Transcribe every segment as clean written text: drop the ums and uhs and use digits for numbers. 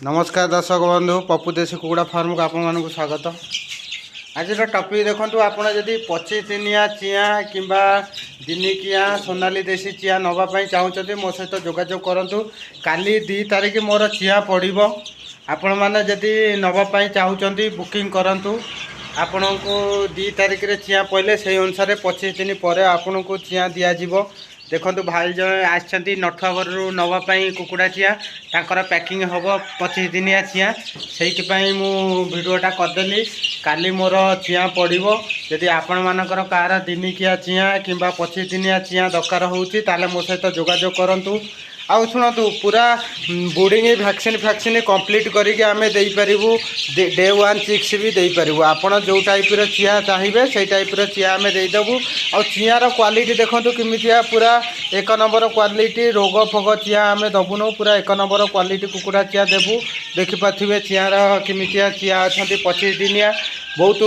नमस्कार दर्शक बंधु पप्पू देशी कुकुड़ा फार्म को आपको स्वागत। आज टपिक देखो आप पच्चीस दिनिया चिया कि दिनिकिया सोनाली देशी चिया नापी चाहते मो सहित जोगाजोग करूँ। काली 2 तारिख मोर चिया पड़ो आपण मैंने जदि नापी चाहते बुकिंग करूँ। आपण को 2 तारिख चिया पड़े से अनुसार 25 दिन पर आपन को चिया दिज्व। देखो भाई जन आसछंती नठुआगर नापी कुकुड़ा चिया तांकर पैकिंग हम 25 दिनिया चिया से मु भिडटा करदेली। काली मोर चिया पड़ो जदि आपण मानकर कार दिनिकिया चिया कि 25 दिनिया चिया दरकार होची ताले मो सहित जोगाजोग करूँ। आउ शुणु पूरा बोर्डिंग वैक्सीन फैक्सीन कंप्लीट करके आम देपारू डे 1 चिक्स भी देपारू। आपड़ जो टाइप चिया चाहिए से टाइप चिया आम देदेबू। आ चियार क्वालिटी देखो किमितिया पूरा 1 नंबर क्वालिटी रोग फोग चिया आम दबुन पूरा 1 नंबर क्वालिटी कुकुड़ा चिया देबू। देखिपे चियार किमितिया चिया अच्छा 25 दिनिया। बहुत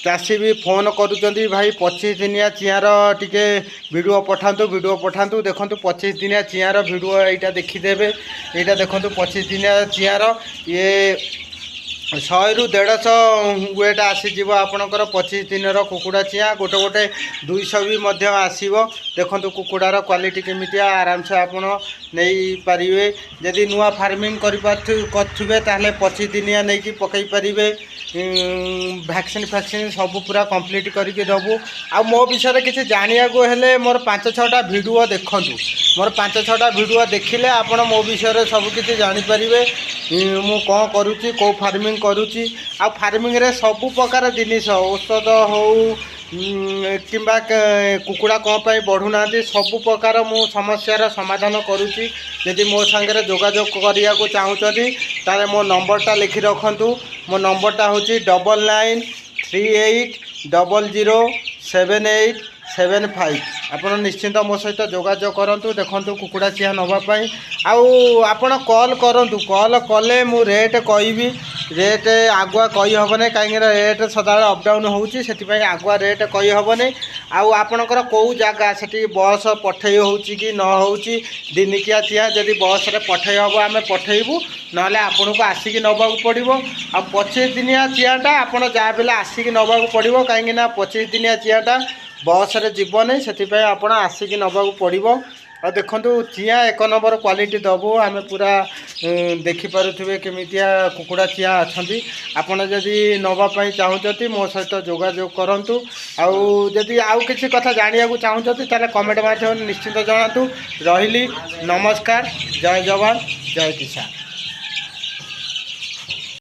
चाषी भी फोन करुँच भाई 25 दिनिया चियार टिके वीडियो पठातु देखो 25 दिनिया चियार वीडियो यहाँ देखीदे। यहाँ देखो 25 दिनिया चियार ये 100 ରୁ 150 वेट आसीज आपणकर 25 दिन कुकुड़ा चिया गोटे गोटे 200 भी आसो। देखो कुकुड़ार क्वालिटी केमितिया आराम से आप नहीं पारे। जदि नुआ फार्मिंग करें ताहले 25 दिनिया नहीं कि पकई पारे। वैक्सीन फैक्सीन सब पूरा कंप्लीट करके दबू। आ मो विषय किसी जाना हेले मोर 5-6टा वीडियो देखु। मोर 5-6टा वीडियो देखिले आपण मो विषय सबकि जानीपर मु कौन करुँची कौ फार्मिंग करुँची। आ फार्मिंग रे सब प्रकार जिनिस औषध हो कि कुकुड़ा कौन पर बढ़ुना सब प्रकार मु समस्यार समाधान करुँची। यदि मो सांगे जोगाजोग करने को चाहूँगी ताले मो नंबरटा लिखि रखु। मो नंबरटा हूँ 9938007875। आपड़ निश्चिंत मो सहित जोगाजोग करूँ। देखो कुकुड़ा चिया नापी आपण कॉल करूँ। कॉल कले मु रेट कहि रेट आगुआ कही हेनी कहीं रेट सदा अपडाउन होची से आगुआ रेट कही हेनी। आपणकर कौ जगह से बस पठे होची कि न होची दिनिकिया चिया जदि बस रे पठे हम आम पठेबू ना आपन को आसिक नवाक पड़ो। आ 25 दिनिया चियाटा आपड़ जहाँ भी आसिक नवाक पड़ो कहीं 25 दिनिया चियाटा बस रे जीवनी से आपड़ आसिक नवाक पड़ो। और देखो चिया 1 नंबर क्वालिटी दबू। आम पूरा देखिपे केमितिया कुकुड़ा चिया अच्छा। आपड़ जदि नापी चाहते मो सहित जोगाजोग करूँ। आदि आउ कि कथा जाना चाहते ताले कमेंट माध्यम निश्चिंत जनातु। रही नमस्कार। जय जवान जय किसान।